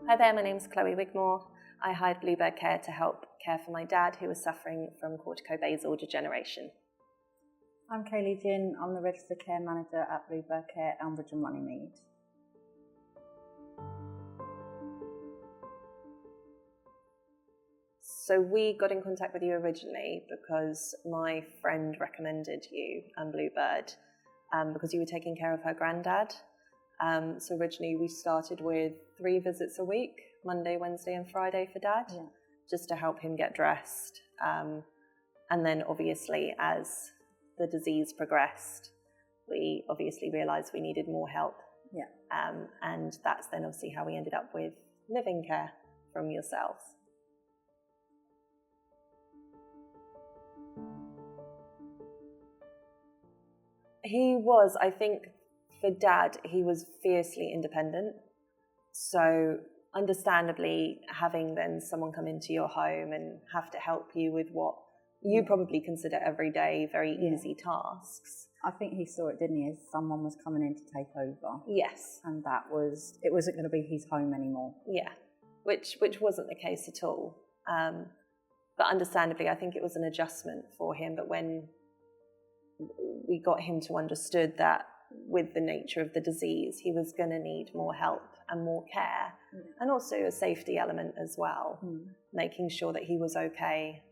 Hi there, my name's Chloe Wigmore. I hired Bluebird Care to help care for my dad who was suffering from corticobasal degeneration. I'm Kaylee Ginn. I'm the Registered Care Manager at Bluebird Care, Elmbridge and Runnymede. So we got in contact with you originally because my friend recommended you and Bluebird because you were taking care of her granddad. So originally we started with 3 visits a week, Monday, Wednesday and Friday for Dad, just to help him get dressed. And then obviously as the disease progressed, we obviously realised we needed more help. And that's then obviously how we ended up with living care from yourselves. He was, I think, for Dad, he was fiercely independent. So understandably, having then someone come into your home and have to help you with what you probably consider everyday, very easy tasks. I think he saw it, didn't he, as someone was coming in to take over. Yes. And it wasn't going to be his home anymore. Yeah, which wasn't the case at all. But understandably, I think it was an adjustment for him. But when we got him to understood that with the nature of the disease, he was going to need more help and more care, and also a safety element as well, making sure that he was okay,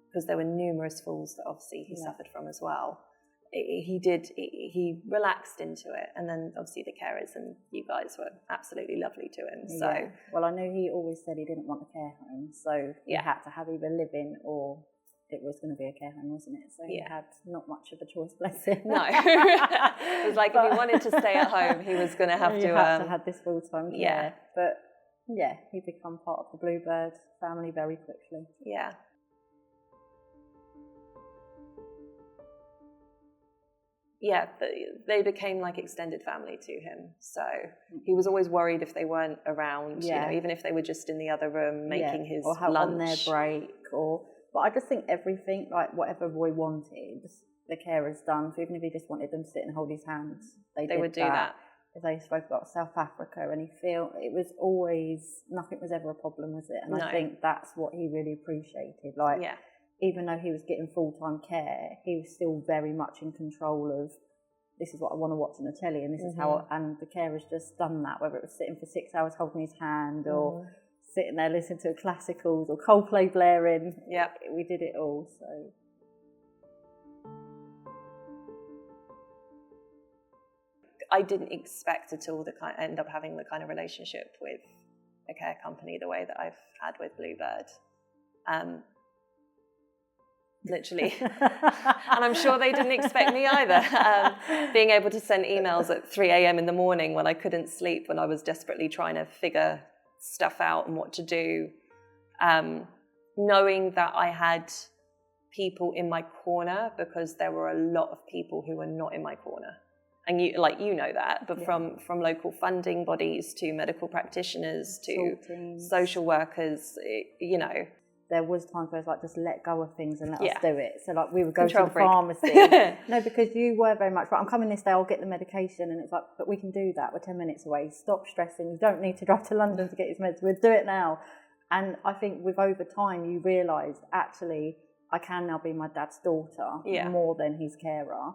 because there were numerous falls that obviously he suffered from as well. He relaxed into it, and then obviously the carers and you guys were absolutely lovely to him. So well, I know he always said he didn't want a care home, so he had to have either live-in or it was going to be a care home, wasn't it? So he had not much of a choice, bless him. No. It was like if he wanted to stay at home, he was going to have to have this full-time care. But he became part of the Bluebird family very quickly. Yeah. Yeah, they became like extended family to him. So he was always worried if they weren't around, you know, even if they were just in the other room making his or lunch. On their break But I just think everything, like whatever Roy wanted, the carers done. So even if he just wanted them to sit and hold his hands, they would do that. As they spoke about South Africa, and it was always, nothing was ever a problem, was it? And I think that's what he really appreciated. Like, even though he was getting full-time care, he was still very much in control of, this is what I want to watch on the telly, and this is how, and the carers just done that, whether it was sitting for 6 hours holding his hand or sitting there listening to classicals or Coldplay blaring. Yeah, we did it all. So I didn't expect at all to end up having the kind of relationship with a care company the way that I've had with Bluebird. Literally. And I'm sure they didn't expect me either. Being able to send emails at 3 a.m. in the morning when I couldn't sleep, when I was desperately trying to figure stuff out and what to do, knowing that I had people in my corner, because there were a lot of people who were not in my corner, and you know that, but from local funding bodies to medical practitioners to social workers, there was times where it's like, just let go of things and let us do it. So like we would go to the pharmacy. No, because you were very much, right, I'm coming this day, I'll get the medication. And it's like, but we can do that. We're 10 minutes away. Stop stressing. You don't need to drive to London to get his meds. We'll do it now. And I think with over time, you realise, actually, I can now be my dad's daughter more than his carer,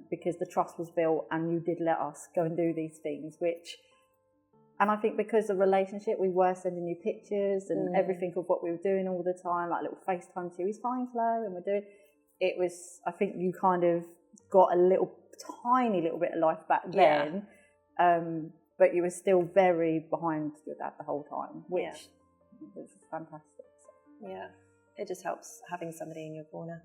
because the trust was built and you did let us go and do these things, and I think because of the relationship, we were sending you pictures and everything of what we were doing all the time, like little FaceTime to you, he's fine, Flo, and we're doing it. Was, I think you kind of got a tiny little bit of life back then, but you were still very behind your dad the whole time, which was fantastic. So. Yeah, it just helps having somebody in your corner,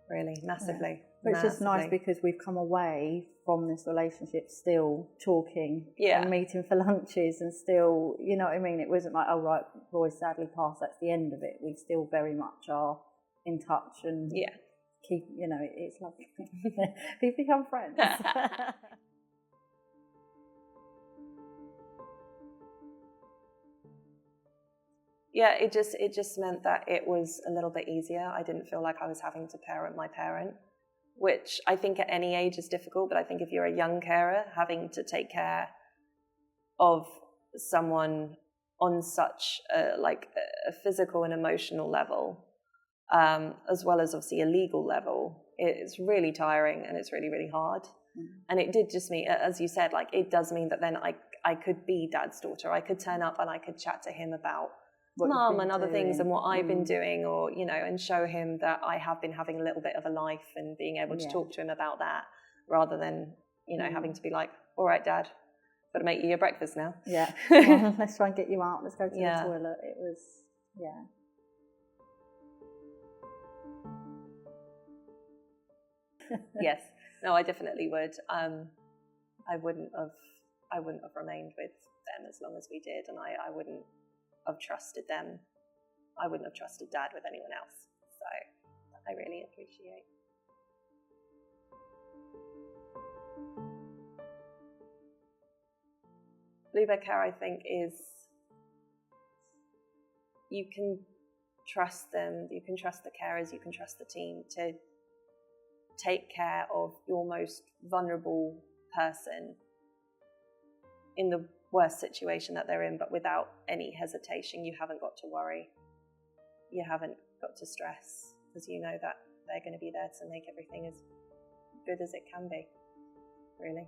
really, massively. But it's just nice because we've come away from this relationship still talking and meeting for lunches and still, you know what I mean? It wasn't like, oh, right, Roy sadly passed, that's the end of it. We still very much are in touch and keep, it's lovely. We've become friends. Yeah, it just meant that it was a little bit easier. I didn't feel like I was having to parent my parent, which I think at any age is difficult, but I think if you're a young carer, having to take care of someone on such a physical and emotional level, as well as obviously a legal level, it's really tiring and it's really, really hard. And it did just mean, as you said, like it does mean that then I could be Dad's daughter. I could turn up and I could chat to him about Mum and other things and what I've been doing, or, you know, and show him that I have been having a little bit of a life and being able to talk to him about that, rather than, you know, having to be like, all right, Dad, got to make you your breakfast now. Yeah. Well, let's try and get you out. Let's go to the toilet. It was, Yes. No, I definitely would. I wouldn't have remained with them as long as we did, and I wouldn't have trusted them. I wouldn't have trusted Dad with anyone else. So I really appreciate. Bluebird Care, I think, is, you can trust them, you can trust the carers, you can trust the team to take care of your most vulnerable person in the worst situation that they're in, but without any hesitation. You haven't got to worry. You haven't got to stress, because you know that they're going to be there to make everything as good as it can be, really.